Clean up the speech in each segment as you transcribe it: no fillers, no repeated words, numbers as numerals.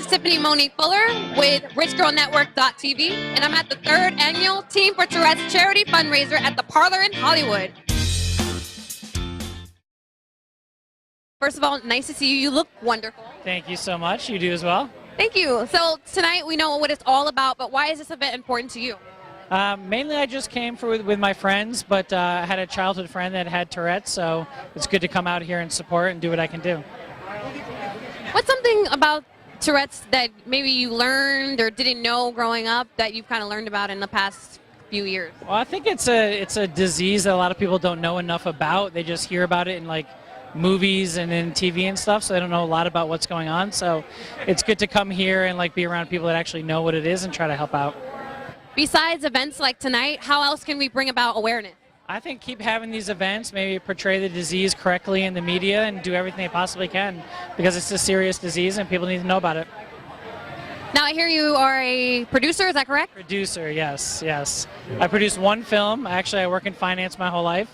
Tiffany Monique Fuller with RichGirlNetwork.tv, and I'm at the 3rd annual Team for Tourette's charity fundraiser at the Parlor in Hollywood. First of all, nice to see you. You look wonderful. Thank you so much. You do as well. Thank you. So tonight we know what it's all about, but why is this event important to you? Mainly I just came with my friends, but I had a childhood friend that had Tourette's, so it's good to come out here and support and do what I can do. What's something about Tourette's that maybe you learned or didn't know growing up that you've kind of learned about in the past few years? Well, I think it's a disease that a lot of people don't know enough about. They just hear about it in like movies and in TV and stuff, so they don't know a lot about what's going on. So it's good to come here and like be around people that actually know what it is and try to help out. Besides events like tonight, how else can we bring about awareness? I think keep having these events, maybe portray the disease correctly in the media and do everything they possibly can, because it's a serious disease and people need to know about it. Now I hear you are a producer, is that correct? Producer, yes, yes. I produced one film. Actually, I work in finance my whole life,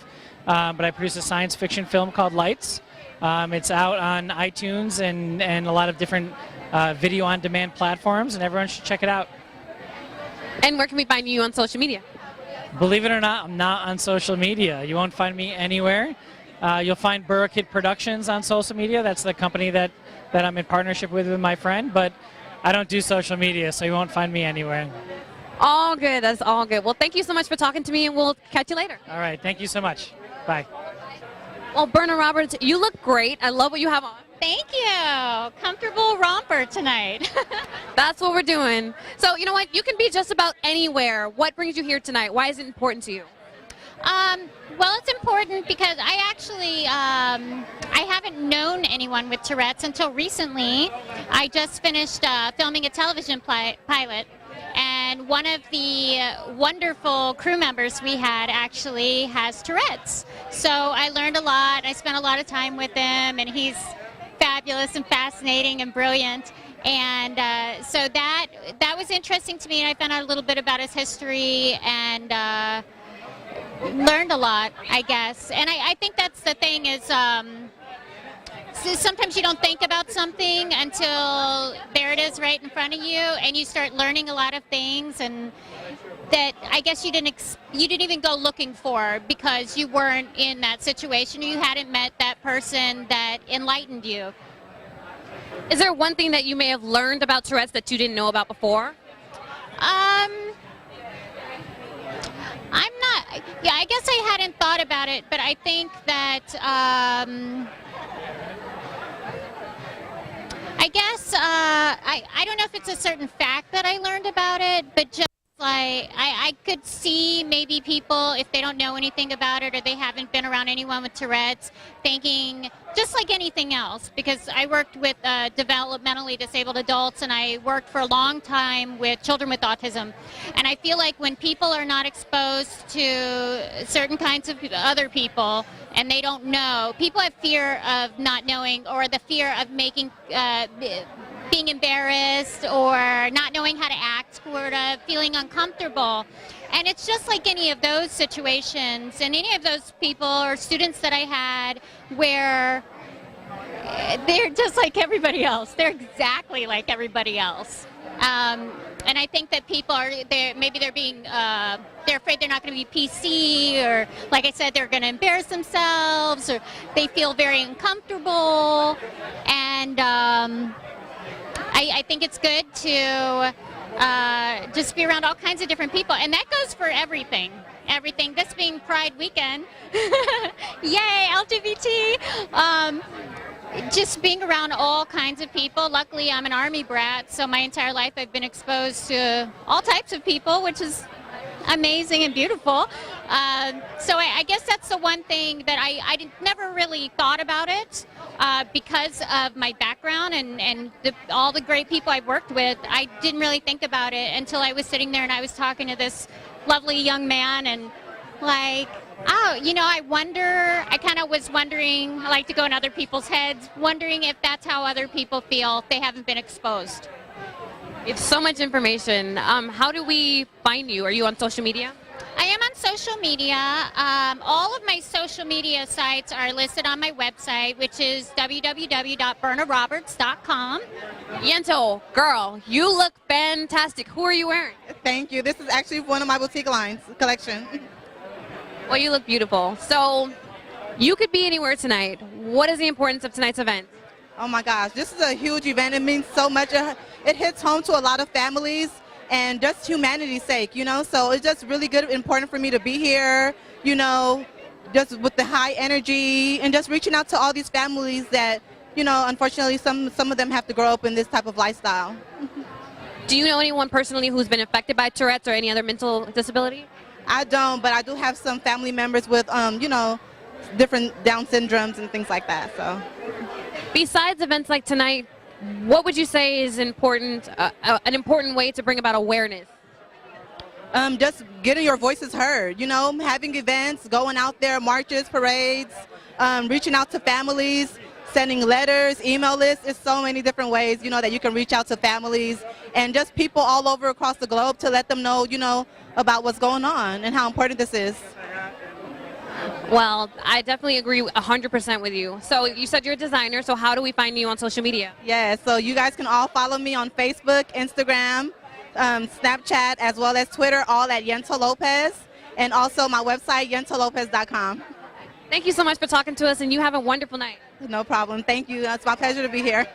but I produced a science fiction film called Lights. It's out on iTunes and a lot of different video on demand platforms, and everyone should check it out. And where can we find you on social media? Believe it or not, I'm not on social media. You won't find me anywhere. You'll find Burrow Kid Productions on social media. That's the company that I'm in partnership with my friend, but I don't do social media, so you won't find me anywhere. All good, that's all good. Well, thank you so much for talking to me, and we'll catch you later. All right, thank you so much. Bye. Well, Berna Roberts, you look great. I love what you have on. Thank you. Comfortable romper tonight. That's what we're doing. So, you know what? You can be just about anywhere. What brings you here tonight? Why is it important to you? Well, it's important because I actually, I haven't known anyone with Tourette's until recently. I just finished filming a television pilot, and one of the wonderful crew members we had actually has Tourette's. So I learned a lot. I spent a lot of time with him, and he's fabulous and fascinating and brilliant. And so that was interesting to me, and I found out a little bit about his history and learned a lot, I guess. And I think that's the thing is sometimes you don't think about something until there it is right in front of you, and you start learning a lot of things and that I guess you didn't even go looking for because you weren't in that situation. You hadn't met that person that enlightened you. Is there one thing that you may have learned about Tourette's that you didn't know about before? I guess I hadn't thought about it, but I think that I don't know if it's a certain fact that I learned about it, but just like I could see maybe people, if they don't know anything about it or they haven't been around anyone with Tourette's, thinking just like anything else, because I worked with developmentally disabled adults and I worked for a long time with children with autism. And I feel like when people are not exposed to certain kinds of other people and they don't know, people have fear of not knowing or the fear of making being embarrassed or not knowing how to act, sort of feeling uncomfortable. And it's just like any of those situations and any of those people or students that I had where they're just like everybody else. They're exactly like everybody else. And I think that people are, maybe they're afraid they're not going to be PC, or like I said, they're going to embarrass themselves, or they feel very uncomfortable. And I think it's good to just be around all kinds of different people, and that goes for everything. This being Pride Weekend, yay, LGBT. Just being around all kinds of people. Luckily, I'm an Army brat, so my entire life I've been exposed to all types of people, which is amazing and beautiful. So I guess that's the one thing that I never really thought about it because of my background and all the great people I've worked with. I didn't really think about it until I was sitting there and I was talking to this lovely young man, and like, oh, you know, I kind of was wondering, I like to go in other people's heads, wondering if that's how other people feel if they haven't been exposed. It's so much information. How do we find you? Are you on social media? I am on social media. All of my social media sites are listed on my website, which is www.bernaroberts.com. Yento, girl, you look fantastic. Who are you wearing? Thank you. This is actually one of my boutique lines collection. Well, you look beautiful. So you could be anywhere tonight. What is the importance of tonight's event? Oh my gosh, this is a huge event. It means so much. It hits home to a lot of families and just humanity's sake, you know. So it's just really good, important for me to be here, you know, just with the high energy and just reaching out to all these families that, you know, unfortunately some of them have to grow up in this type of lifestyle. Do you know anyone personally who's been affected by Tourette's or any other mental disability? I don't, but I do have some family members with, you know, different Down syndromes and things like that. So, besides events like tonight, what would you say is important, an important way to bring about awareness? Just getting your voices heard, you know, having events, going out there, marches, parades, reaching out to families, sending letters, email lists. It's so many different ways, you know, that you can reach out to families and just people all over across the globe to let them know, you know, about what's going on and how important this is. Well, I definitely agree 100% with you. So you said you're a designer, so how do we find you on social media? Yeah, so you guys can all follow me on Facebook, Instagram, Snapchat, as well as Twitter, all at Yento Lopez, and also my website, yentolopez.com. Thank you so much for talking to us, and you have a wonderful night. No problem. Thank you. It's my pleasure to be here.